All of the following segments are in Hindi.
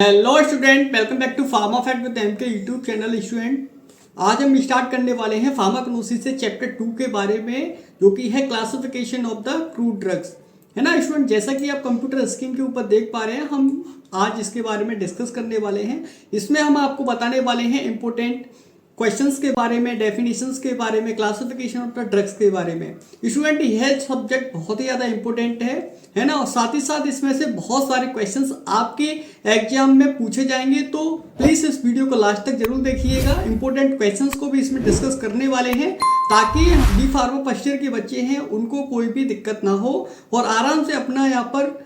Hello student, welcome back to pharma fact with MK YouTube channel. Student, आज हम स्टार्ट करने वाले हैं फार्माकोनोसिस से चैप्टर 2 के बारे में, जो कि है classification of the crude drugs. है ना स्टूडेंट, जैसा कि आप कंप्यूटर स्क्रीन के ऊपर देख पा रहे हैं, हम आज इसके बारे में डिस्कस करने वाले हैं। इसमें हम आपको बताने वाले हैं इंपॉर्टेंट क्वेश्चंस के बारे में, डेफिनेशंस के बारे में, क्लासिफिकेशन ऑफ द ड्रग्स के बारे में। स्टूडेंट, यह सब्जेक्ट बहुत ही ज़्यादा इंपॉर्टेंट है ना, और साथ ही साथ इसमें से बहुत सारे क्वेश्चंस आपके एग्जाम में पूछे जाएंगे, तो प्लीज़ इस वीडियो को लास्ट तक जरूर देखिएगा। इंपॉर्टेंट क्वेश्चंस को भी इसमें डिस्कस करने वाले हैं, ताकि बी फार्मा फर्स्ट ईयर के बच्चे हैं उनको कोई भी दिक्कत ना हो और आराम से अपना यहाँ पर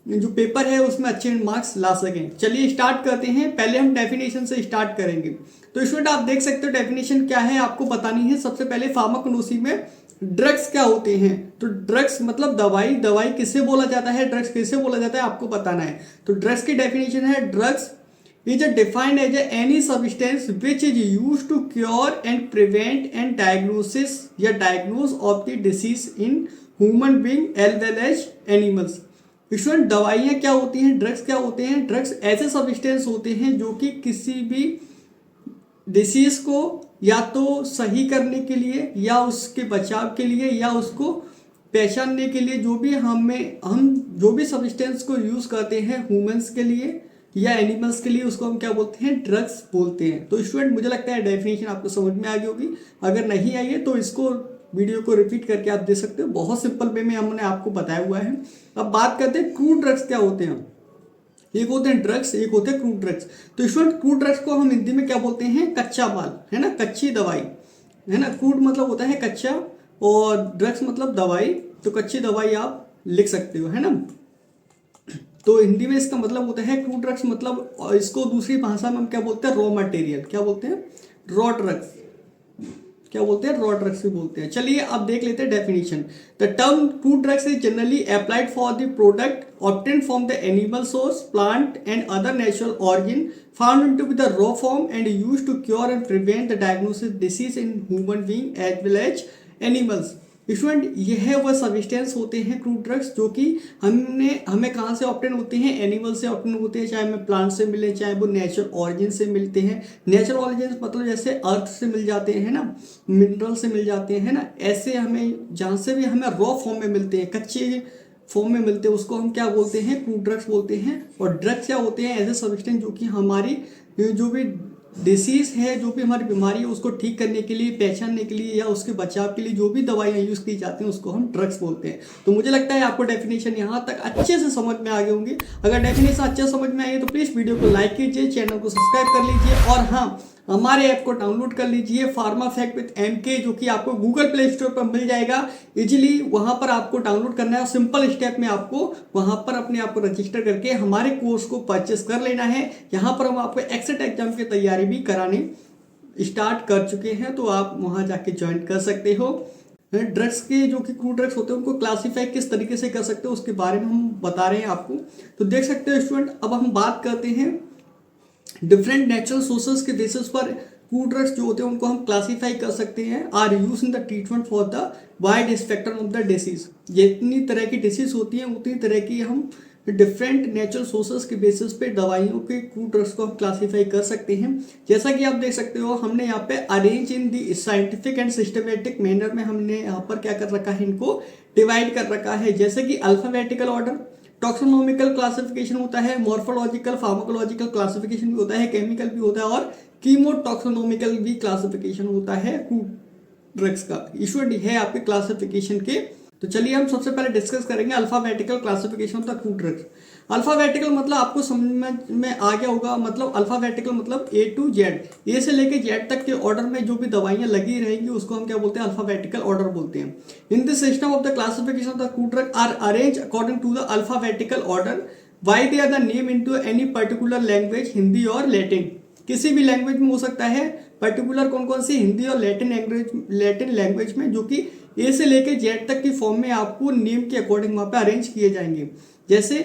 जो पेपर है उसमें अच्छे मार्क्स ला सकें। चलिए स्टार्ट करते हैं। पहले हम डेफिनेशन से स्टार्ट करेंगे। तो स्टूडेंट, आप देख सकते हो डेफिनेशन क्या है, आपको बतानी है। सबसे पहले फार्माकोनोसी में ड्रग्स क्या होते हैं। तो ड्रग्स मतलब दवाई, दवाई किसे बोला जाता है, ड्रग्स किसे बोला जाता है, आपको बताना है। तो ड्रग्स की डेफिनेशन है, drugs is defined as any substance which is used to cure and prevent and diagnosis या diagnose of the disease in human being as well as animals. Student, दवाइयाँ क्या होती हैं, ड्रग्स क्या होते हैं। ड्रग्स ऐसे सब्सटेंस होते हैं जो कि किसी भी डिसीज को या तो सही करने के लिए या उसके बचाव के लिए या उसको पहचानने के लिए हम जो भी सब्सटेंस को यूज़ करते हैं ह्यूमंस के लिए या एनिमल्स के लिए, उसको हम क्या बोलते हैं, ड्रग्स बोलते हैं। तो स्टूडेंट, मुझे लगता है डेफिनेशन आपको समझ में आ गई होगी। अगर नहीं आई है तो इसको वीडियो को रिपीट करके आप दे सकते हो। बहुत सिंपल वे में हमने आपको बताया हुआ है। अब बात करते हैं क्रूड ड्रग्स क्या होते हैं। एक होते हैं ड्रग्स, एक होते हैं क्रूड ड्रग्स। तो स्टूडेंट, क्रूड ड्रग्स को हम हिंदी में क्या बोलते हैं, कच्चा माल, है ना, कच्ची दवाई, है ना। क्रूड मतलब होता है कच्चा और ड्रग्स मतलब दवाई। तो कच्ची दवाई आप लिख सकते हो, है ना। तो हिंदी में इसका मतलब होता है क्रूड ड्रग्स, मतलब इसको दूसरी भाषा में हम क्या बोलते हैं, रॉ मटेरियल, क्या बोलते हैं, रॉ ड्रग्स, क्या बोलते हैं, रॉ ड्रग्स भी बोलते हैं। चलिए अब देख लेते हैं definition. The term crude drugs is generally applied for the product obtained from the animal source, plant and other natural origin found into the raw form and used to cure and prevent the diagnosis disease in human being as well as animals। Student, यह वह सब्सटेंस होते हैं क्रूड ड्रग्स जो कि हमें कहाँ से ऑब्टेन होते हैं, एनिमल से ऑब्टेन होते हैं, चाहे हमें प्लांट से मिले, चाहे वो नेचुरल ऑरिजिन से मिलते हैं। नेचुरल ऑरिजिन मतलब जैसे अर्थ से मिल जाते हैं ना, मिनरल से मिल जाते हैं ना, ऐसे हमें जहाँ से भी हमें रॉ फॉर्म में मिलते हैं, कच्चे फॉर्म में मिलते हैं, उसको हम क्या बोलते हैं, क्रूड ड्रग्स बोलते हैं। और ड्रग्स क्या होते हैं, ऐसे सब्सटेंस जो कि हमारी जो भी डिसीज है, जो भी हमारी बीमारी है, उसको ठीक करने के लिए, पहचानने के लिए या उसके बचाव के लिए जो भी दवाइयाँ यूज़ की जाती हैं उसको हम ड्रग्स बोलते हैं। तो मुझे लगता है आपको डेफिनेशन यहाँ तक अच्छे से समझ में आ गई होंगी। अगर डेफिनेशन अच्छे समझ में आई है तो प्लीज़ वीडियो को लाइक कीजिए, चैनल को सब्सक्राइब कर लीजिए और हाँ, हमारे ऐप को डाउनलोड कर लीजिए, फार्मा फैक्ट विद एमके, जो कि आपको गूगल प्ले स्टोर पर मिल जाएगा इजीली। वहां पर आपको डाउनलोड करना है और सिंपल स्टेप में आपको वहां पर अपने आप को रजिस्टर करके हमारे कोर्स को परचेस कर लेना है। यहाँ पर हम आपको एक्सेट एग्जाम की तैयारी भी कराने स्टार्ट कर चुके हैं, तो आप वहां जाके ज्वाइन कर सकते हो। ड्रग्स के जो कि क्रूड ड्रग्स होते हैं उनको क्लासीफाई किस तरीके से कर सकते हो उसके बारे में हम बता रहे हैं आपको। तो देख सकते हो स्टूडेंट, अब हम बात करते हैं डिफरेंट नेचुरल सोर्सेस के बेसिस पर क्रूड ड्रग्स जो होते हैं उनको हम क्लासीफाई कर सकते हैं। Are use in the treatment for the wide spectrum of the disease. जितनी तरह की डिसीज होती हैं उतनी तरह की हम डिफरेंट नेचुरल सोर्सेस के बेसिस पे दवाइयों के क्रूड ड्रग्स को हम क्लासीफाई कर सकते हैं। जैसा कि आप देख सकते हो, हमने यहाँ पे arrange in the scientific and systematic manner में हमने यहाँ पर क्या कर रखा है, इनको डिवाइड कर रखा है। जैसे कि अल्फाबेटिकल ऑर्डर, टॉक्सोनोमिकल क्लासिफिकेशन होता है, मॉर्फोलॉजिकल फार्माकोलॉजिकल क्लासिफिकेशन भी होता है, केमिकल भी होता है और कीमोटॉक्सोनोमिकल भी क्लासिफिकेशन होता है क्रूड ड्रग्स का। इशूड है आपके क्लासिफिकेशन के। तो चलिए हम सबसे पहले डिस्कस करेंगे alphabetical classification of the crude drugs. Alphabetical मतलब आपको समझ में आ गया होगा, मतलब अल्फाबेटिकल मतलब ए टू जेड, ए से लेके जेड तक के ऑर्डर में जो भी दवाइयाँ लगी रहेंगी उसको हम क्या बोलते हैं, अल्फाबेटिकल ऑर्डर बोलते हैं। In this system of the classification of the crude drug are arrange according to the alphabetical order why they are the name into any particular language, Hindi और लैटिन। किसी भी लैंग्वेज में हो सकता है, पर्टिकुलर कौन कौन सी, हिंदी और लैटिन लैंग्वेज में, जो कि ए से लेके जेड तक की फॉर्म में आपको नेम के अकॉर्डिंग वहाँ पे अरेंज किए जाएंगे। जैसे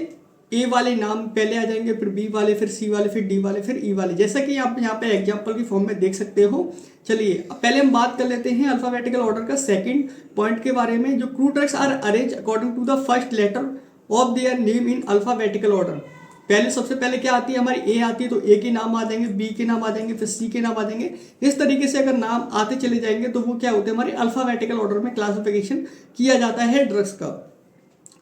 ए वाले नाम पहले आ जाएंगे, फिर बी वाले, फिर सी वाले, फिर डी वाले, फिर ई वाले, जैसा कि आप यहाँ पे एग्जाम्पल की फॉर्म में देख सकते हो। चलिए पहले हम बात कर लेते हैं अल्फाबेटिकल ऑर्डर का सेकंड पॉइंट के बारे में। जो crude drugs are arrange according to the first letter of their name in alphabetical order. पहले सबसे पहले क्या आती है हमारी ए आती है, तो ए के नाम आ जाएंगे, बी के नाम आ जाएंगे, फिर सी के नाम आ जाएंगे। इस तरीके से अगर नाम आते चले जाएंगे तो वो क्या होते हैं हमारे अल्फाबेटिकल ऑर्डर में क्लासिफिकेशन किया जाता है ड्रग्स का।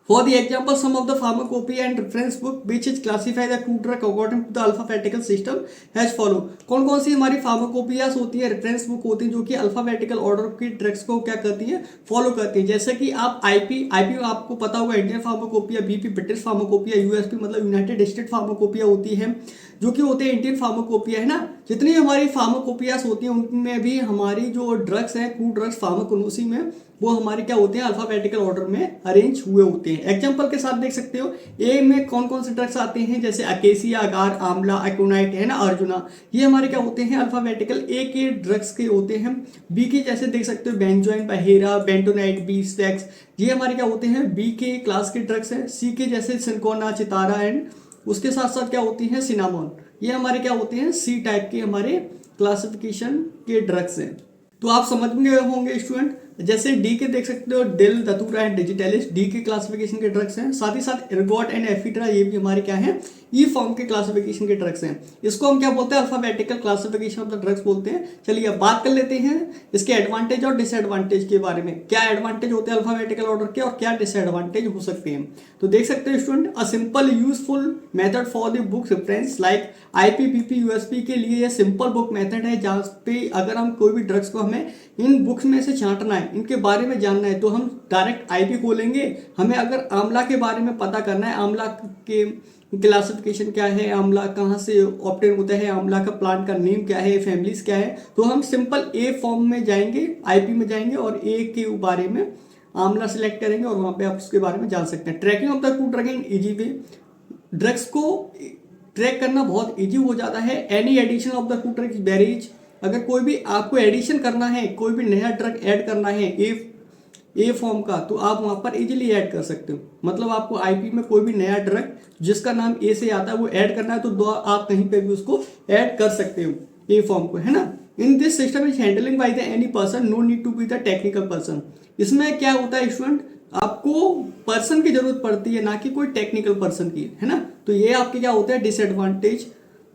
For the example, some of the pharmacopoeia and reference book which is classify the crude drug according to the alphabetical system as follow। कौन कौन सी हमारी फार्माकोपियास होती है, रेफरेंस बुक होती है जो कि अल्फाबेटिकल ऑर्डर की ड्रग्स को क्या करती है, फॉलो करती है। जैसे कि आप आईपी आपको पता होगा Indian pharmacopoeia, BP British pharmacopoeia, USP मतलब यूनाइटेड स्टेट फार्माकोपिया होती है, जो कि होते हैं इंडियन फार्माकोपिया, है ना। जितनी हमारी फार्माकोपियास होती हैं उनमें भी हमारी जो ड्रग्स हैं क्रूड ड्रग्स फार्माकोनोसी में वो हमारे क्या होते हैं अल्फाबेटिकल ऑर्डर में अरेंज हुए होते हैं। एग्जांपल के साथ देख सकते हो ए में कौन कौन से ड्रग्स आते हैं, जैसे अकेसिया, अगार, आंवला, एक्रोनाइट, है ना, अर्जुना, ये हमारे क्या होते हैं अल्फाबेटिकल ए के ड्रग्स के होते हैं। बी के जैसे देख सकते हो बेंजोइन, बहेरा, बेंटोनाइट, बीस्टैक्स, ये हमारे क्या होते हैं बी के क्लास के ड्रग्स हैं। सी के जैसे सिनकोना, चितारा एंड उसके साथ साथ क्या होती हैं सिनामोन, ये हमारे क्या होते हैं सी टाइप के हमारे क्लासिफिकेशन के ड्रग्स हैं। तो आप समझ गए होंगे स्टूडेंट। जैसे डी के देख सकते हो dill, datura and digitalis, D के क्लासिफिकेशन के ड्रग्स हैं। साथ ही साथ एर्गोट एंड एफिड्रा, ये भी हमारे क्या हैं ई फॉर्म के क्लासिफिकेशन के ड्रग्स हैं। इसको हम क्या बोलते हैं alphabetical classification of the drugs बोलते हैं। चलिए अब बात कर लेते हैं इसके एडवांटेज और डिसएडवांटेज के बारे में। क्या एडवांटेज होते हैं अल्फाबेटिकल ऑर्डर के और क्या डिसएडवांटेज हो सकते हैं। तो देख सकते हो student, a simple useful method for the book reference like IP, BP, USP के लिए ये सिंपल बुक मेथड है जहाँ पे अगर हम कोई भी ड्रग्स को हमें इन बुक्स में से छांटना है, इनके बारे में जानना है, तो हम डायरेक्ट आईपी खोलेंगे। हमें अगर आंवला के बारे में पता करना है, आंवला के क्लासिफिकेशन क्या है, आंवला कहाँ से ऑब्टेन होता है, आंवला का प्लांट का नेम क्या है, फैमिलीज क्या है, तो हम सिंपल ए फॉर्म में जाएंगे, आईपी में जाएंगे और ए के बारे में आंवला सिलेक्ट करेंगे और वहाँ पे आप उसके बारे में जान सकते हैं। Tracking of the drug in easy way, drugs को ट्रैक करना बहुत इजी हो जाता है। Any addition of the drug is very easy, अगर कोई भी आपको एडिशन करना है, कोई भी नया ड्रग ऐड करना है ए फॉर्म का, तो आप वहाँ पर इजीली ऐड कर सकते हो। मतलब आपको आईपी में कोई भी नया ड्रग जिसका नाम ए से आता है वो ऐड करना है तो आप कहीं पे भी उसको ऐड कर सकते हो ए फॉर्म को, है ना। In this system is handling by the any person, no need to be the technical person. इसमें क्या होता है स्टूडेंट, आपको पर्सन की जरूरत पड़ती है ना कि कोई टेक्निकल पर्सन की, है ना। तो ये आपके क्या होता है डिसएडवांटेज,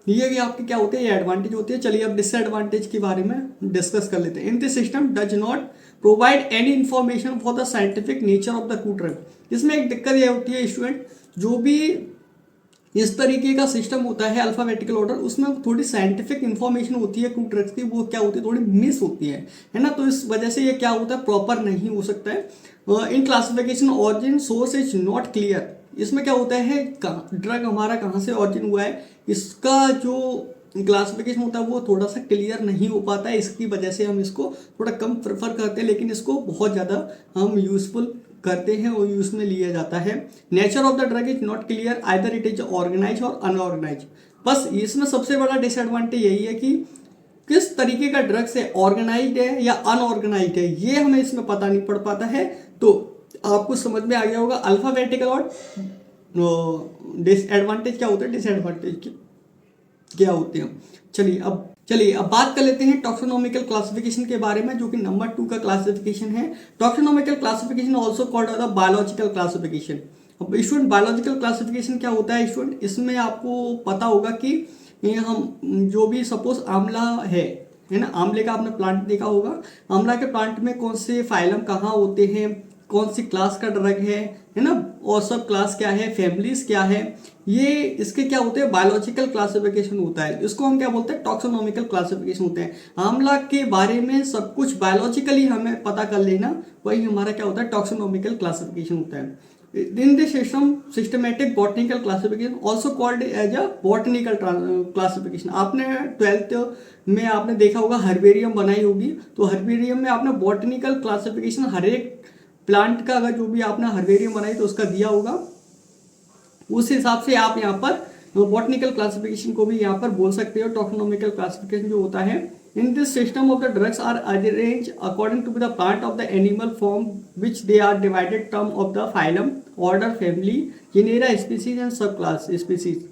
ये आपके क्या होते हैं ये एडवांटेज होती है। चलिए अब डिसएडवांटेज के बारे में डिस्कस कर लेते हैं। In this system does not provide any information for the scientific nature of the crude drug. इसमें एक दिक्कत ये होती है स्टूडेंट, जो भी इस तरीके का सिस्टम होता है अल्फाबेटिकल ऑर्डर, उसमें थोड़ी साइंटिफिक इन्फॉर्मेशन होती है क्रूड ड्रग्स की, वो क्या होती है थोड़ी मिस होती है ना। तो इस वजह से ये क्या होता है प्रॉपर नहीं हो सकता है। In classification origin source is not clear, इसमें क्या होता है ड्रग हमारा कहाँ से ऑरिजिन हुआ है, इसका जो क्लासिफिकेशन होता है वो थोड़ा सा क्लियर नहीं हो पाता है। इसकी वजह से हम इसको थोड़ा कम प्रेफर करते हैं, लेकिन इसको बहुत ज़्यादा हम यूजफुल करते हैं और यूज में लिया जाता है। Nature of the drug is not clear, either it is organize और अनऑर्गेनाइज। बस इसमें सबसे बड़ा डिसएडवांटेज यही है कि किस तरीके का ड्रग्स है, ऑर्गेनाइज्ड है या अनऑर्गेनाइज्ड है, ये हमें इसमें पता नहीं पड़ पाता है। तो आपको समझ में आ गया होगा अल्फाबेटिकल और डिसएडवांटेज क्या होता है, डिसएडवांटेज क्या होते हैं। चलिए अब बात कर लेते हैं टॉक्सोनोमिकल क्लासिफिकेशन के बारे में, जो कि नंबर 2 का क्लासिफिकेशन है। Taxonomical classification also called the biological classification. अब स्टूडेंट बायोलॉजिकल क्लासिफिकेशन क्या होता है स्टूडेंट, इसमें आपको पता होगा कि हम जो भी सपोज आंवला है ना, आंवले का आपने प्लांट देखा होगा, आंवला के प्लांट में कौन से फाइलम कहाँ होते हैं, कौन सी क्लास का ड्रग है ना, और सब क्लास क्या है, फैमिलीज क्या है, ये इसके क्या होते हैं बायोलॉजिकल क्लासिफिकेशन होता है। इसको हम क्या बोलते हैं टॉक्सोनोमिकल क्लासिफिकेशन होते हैं। आंवला के बारे में सब कुछ बायोलॉजिकली हमें पता कर लेना, वही हमारा क्या होता है टॉक्सोनोमिकल क्लासिफिकेशन होता है। In this system systematic botanical classification also called as a botanical classification. आपने 12th में आपने देखा होगा हर्बेरियम बनाई होगी, तो हर्बेरियम में आपने बॉटनिकल क्लासिफिकेशन हर एक प्लांट का अगर जो भी आपने हर्बेरियम बनाई तो उसका दिया होगा, उस हिसाब से आप यहाँ पर बॉटनिकल क्लासिफिकेशन को भी यहाँ पर बोल सकते हो। टॉक्सोनोमिकल क्लासिफिकेशन जो होता है, in this system of the drugs are arrange according to the plant of the animal form which they are divided term of the phylum, order, family, genera, species and sub class species.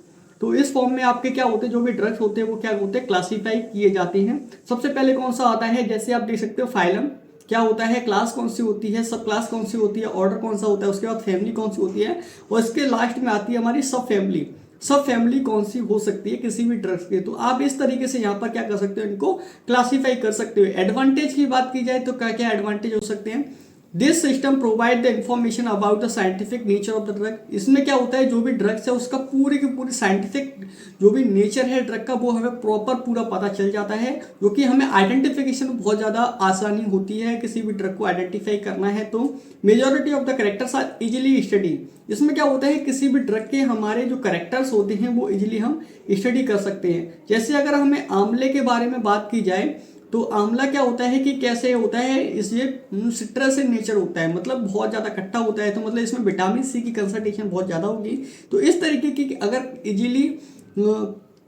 तो इस फॉर्म में आपके क्या होते हैं जो भी ड्रग्स होते हैं वो क्या होते हैं क्लासीफाई किए जाते हैं। सबसे पहले कौन सा आता है, जैसे आप देख सकते हो फाइलम क्या होता है, क्लास कौन सी होती है, सब क्लास कौन सी होती है, ऑर्डर कौन सा होता है, उसके बाद फैमिली कौन सी होती है, और इसके लास्ट में आती है हमारी सब फैमिली। सब फैमिली कौन सी हो सकती है किसी भी ड्रग्स के। तो आप इस तरीके से यहाँ पर क्या कर सकते हो, इनको क्लासीफाई कर सकते हो। एडवांटेज की बात की जाए तो क्या क्या एडवांटेज हो सकते हैं। This system provide the information about the scientific nature of the drug. इसमें क्या होता है, जो भी ड्रग्स है उसका पूरी की पूरी साइंटिफिक जो भी नेचर है ड्रग का वो हमें प्रॉपर पूरा पता चल जाता है, जो कि हमें आइडेंटिफिकेशन में बहुत ज़्यादा आसानी होती है किसी भी ड्रग को आइडेंटिफाई करना है तो। Majority of the characters are easily study. इसमें क्या होता है, किसी भी ड्रग के हमारे जो करेक्टर्स होते हैं वो इजीली हम स्टडी कर सकते हैं। जैसे अगर हमें आंवले के बारे में बात की जाए तो आंवला क्या होता है कि कैसे होता है, इसलिए सिट्रस इन नेचर होता है, मतलब बहुत ज़्यादा खट्टा होता है, तो मतलब इसमें विटामिन सी की कंसंट्रेशन बहुत ज़्यादा होगी। तो इस तरीके की अगर इजीली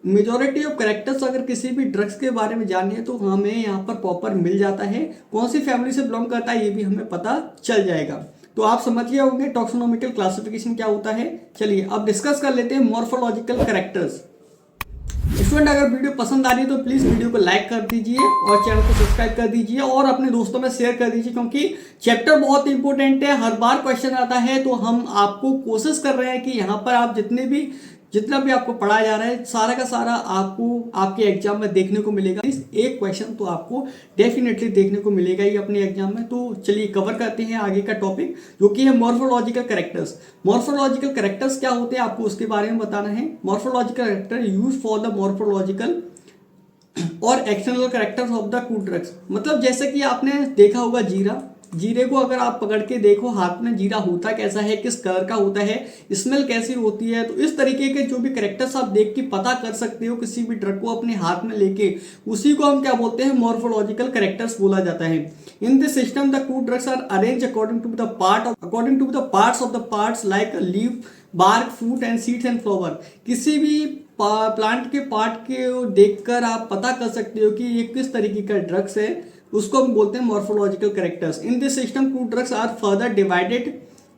मेजॉरिटी ऑफ करेक्टर्स अगर किसी भी ड्रग्स के बारे में जाननी है तो हमें यहाँ पर प्रॉपर मिल जाता है। कौन सी फैमिली से बिलोंग करता है ये भी हमें पता चल जाएगा। तो आप समझ गए होंगे टॉक्सोनोमिकल क्लासिफिकेशन क्या होता है। चलिए अब डिस्कस कर लेते हैं मॉर्फोलॉजिकल करेक्टर्स। स्टूडेंट अगर वीडियो पसंद आ रही है तो प्लीज वीडियो को लाइक कर दीजिए और चैनल को सब्सक्राइब कर दीजिए और अपने दोस्तों में शेयर कर दीजिए, क्योंकि चैप्टर बहुत इंपॉर्टेंट है, हर बार क्वेश्चन आता है। तो हम आपको कोशिश कर रहे हैं कि यहाँ पर आप जितना भी आपको पढ़ाया जा रहा है सारा का सारा आपको आपके एग्जाम में देखने को मिलेगा। इस एक क्वेश्चन तो आपको डेफिनेटली देखने को मिलेगा ही अपने एग्जाम में। तो चलिए कवर करते हैं आगे का टॉपिक, जो कि है मॉर्फोलॉजिकल कैरेक्टर्स। मॉर्फोलॉजिकल कैरेक्टर्स क्या होते हैं आपको उसके बारे में बताना है। Morphological character use for the morphological और external characters of the two drugs. मतलब जैसे कि आपने देखा होगा जीरे को अगर आप पकड़ के देखो हाथ में, जीरा होता कैसा है, किस कलर का होता है, स्मेल कैसी होती है। तो इस तरीके के जो भी कैरेक्टर्स आप देख के पता कर सकते हो किसी भी ड्रग को अपने हाथ में लेके, उसी को हम क्या बोलते हैं, मॉर्फोलॉजिकल कैरेक्टर्स बोला जाता है। In this system the two drugs are arrange according to the parts of the parts like leaf, bark, fruit and seeds and flower. किसी भी प्लांट के पार्ट के देखकर आप पता कर सकते हो कि ये किस तरीके का ड्रग्स है, उसको हम बोलते हैं morphological characters. In this system two drugs are further divided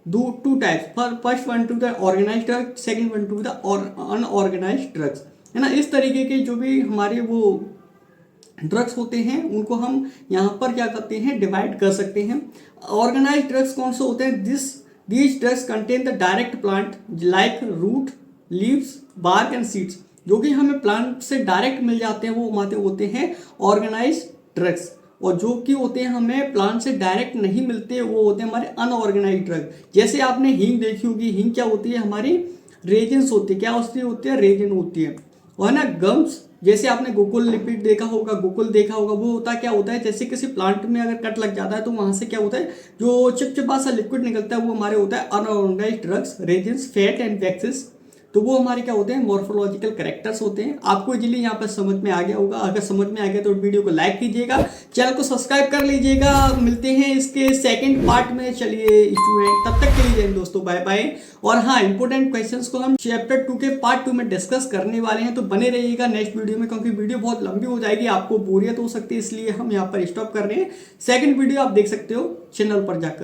two types. First one to the organized drug, second one to the unorganized drugs, है ना। इस तरीके के जो भी हमारे वो ड्रग्स होते हैं उनको हम यहाँ पर क्या करते हैं, डिवाइड कर सकते हैं। ऑर्गेनाइज्ड ड्रग्स कौन से होते हैं, these drugs contain the direct plant like root, leaves, bark and seeds. जो कि हमें प्लांट से डायरेक्ट मिल जाते हैं वो होते हैं ऑर्गेनाइज्ड ड्रग्स, और जो कि होते हैं हमें प्लांट से डायरेक्ट नहीं मिलते वो होते हैं हमारे अनऑर्गेनाइज्ड ड्रग। जैसे आपने हींग देखी होगी, हींग क्या होती है, हमारी रेजिन्स होती है। क्या होती है, रेजिन होती है। और ना गम्स, जैसे आपने गोकुल लिपिड देखा होगा, वो होता क्या होता है, जैसे किसी प्लांट में अगर कट लग जाता है तो वहां से क्या होता है, जो चिपचिपा सा लिक्विड निकलता है वो हमारे होता है unorganised drugs, resins, fat and waxes. तो वो हमारे क्या होते हैं, मॉर्फोलॉजिकल कैरेक्टर्स होते हैं। आपको इजीली यहाँ पर समझ में आ गया होगा। अगर समझ में आ गया तो वीडियो को लाइक कीजिएगा, चैनल को सब्सक्राइब कर लीजिएगा। मिलते हैं इसके सेकंड पार्ट में। चलिए स्टूडेंट, तब तक के लिए जय दोस्तों, बाय बाय। और हाँ, इंपॉर्टेंट क्वेश्चंस को हम चैप्टर 2 के पार्ट 2 में डिस्कस करने वाले हैं, तो बने रहिएगा नेक्स्ट वीडियो में, क्योंकि वीडियो बहुत लंबी हो जाएगी, आपको बोरियत हो सकती है, इसलिए हम यहाँ पर स्टॉप कर रहे हैं। सेकंड वीडियो आप देख सकते हो चैनल पर जाकर।